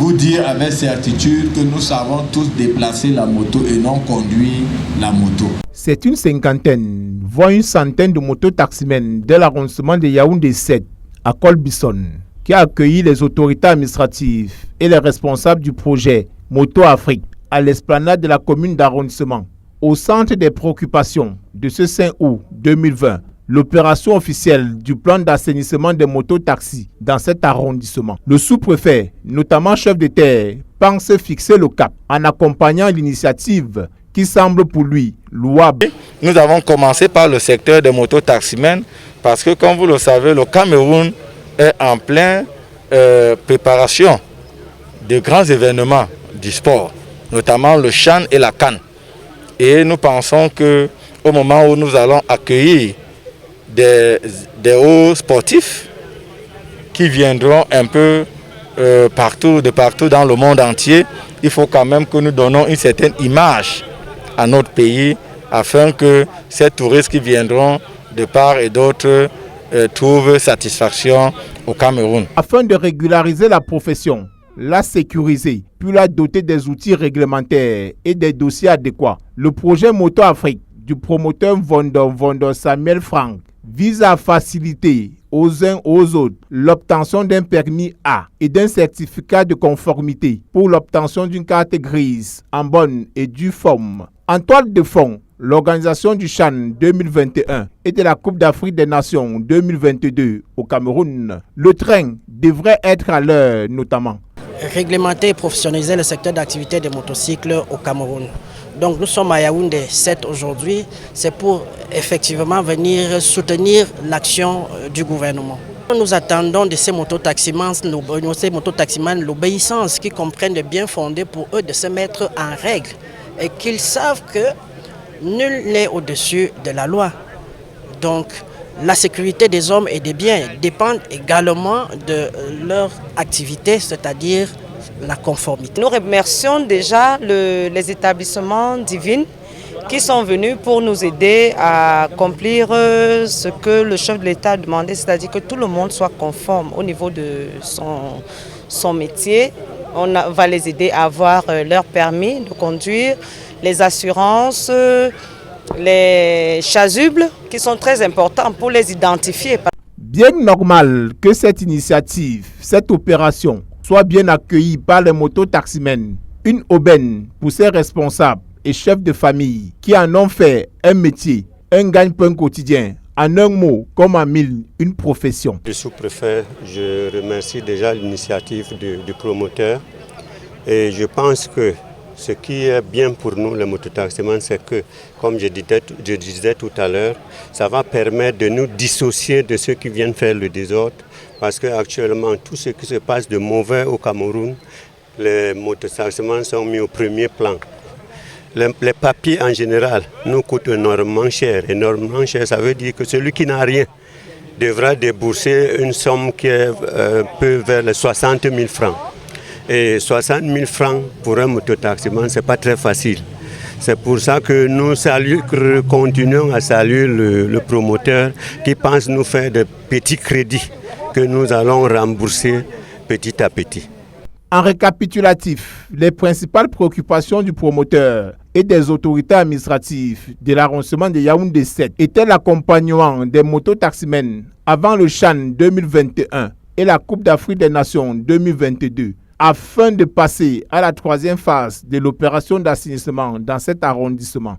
vous dire avec certitude que nous savons tous déplacer la moto et non conduire la moto. C'est une cinquantaine, voire une centaine de mototaximens de l'arrondissement de Yaoundé 7 à Colbison qui a accueilli les autorités administratives et les responsables du projet Moto Afrique à l'esplanade de la commune d'arrondissement. Au centre des préoccupations de ce 5 août 2020, l'opération officielle du plan d'assainissement des mototaxis dans cet arrondissement. Le sous-préfet, notamment chef de terre, pense fixer le cap en accompagnant l'initiative qui semble pour lui louable. Nous avons commencé par le secteur des mototaximens parce que, comme vous le savez, le Cameroun est en pleine préparation de grands événements du sport, notamment le CHAN et la CAN. Et nous pensons qu'au moment où nous allons accueillir des hauts sportifs qui viendront un peu de partout dans le monde entier, il faut quand même que nous donnons une certaine image à notre pays afin que ces touristes qui viendront de part et d'autre trouvent satisfaction au Cameroun. Afin de régulariser la profession, la sécuriser, puis la doter des outils réglementaires et des dossiers adéquats, le projet Moto Afrique du promoteur Vondor Samuel Frank vise à faciliter aux uns aux autres l'obtention d'un permis A et d'un certificat de conformité pour l'obtention d'une carte grise en bonne et due forme. En toile de fond, l'organisation du CHAN 2021 et de la Coupe d'Afrique des Nations 2022 au Cameroun. Le train devrait être à l'heure notamment. Réglementer et professionnaliser le secteur d'activité des motocycles au Cameroun. Donc nous sommes à Yaoundé 7 aujourd'hui, c'est pour effectivement venir soutenir l'action du gouvernement. Nous attendons de ces mototaximans l'obéissance, qui comprennent de bien fondé pour eux de se mettre en règle et qu'ils savent que nul n'est au-dessus de la loi. Donc la sécurité des hommes et des biens dépend également de leur activité, c'est-à-dire la conformité. Nous remercions déjà les établissements divins qui sont venus pour nous aider à accomplir ce que le chef de l'État a demandé, c'est-à-dire que tout le monde soit conforme au niveau de son métier. On va les aider à avoir leur permis de conduire, les assurances, les chasubles qui sont très importants pour les identifier. Bien normal que cette initiative, cette opération soit bien accueillie par les mototaximens. Une aubaine pour ces responsables et chefs de famille qui en ont fait un métier, un gagne-pain quotidien. En un mot, comme en mille, une profession. Le sous-préfet, je remercie déjà l'initiative du promoteur et je pense que ce qui est bien pour nous, les mototaximens, c'est que, comme je disais tout à l'heure, ça va permettre de nous dissocier de ceux qui viennent faire le désordre. Parce qu'actuellement, tout ce qui se passe de mauvais au Cameroun, les mototaximens sont mis au premier plan. Les papiers en général nous coûtent énormément cher. Énormément cher, ça veut dire que celui qui n'a rien devra débourser une somme qui est un peu vers les 60 000 francs. Et 60 000 francs pour un mototaximan, ce n'est pas très facile. C'est pour ça que nous continuons à saluer le promoteur qui pense nous faire de petits crédits que nous allons rembourser petit à petit. En récapitulatif, les principales préoccupations du promoteur et des autorités administratives de l'arrondissement de Yaoundé 7 étaient l'accompagnement des mototaximens avant le CHAN 2021 et la Coupe d'Afrique des Nations 2022 afin de passer à la troisième phase de l'opération d'assainissement dans cet arrondissement.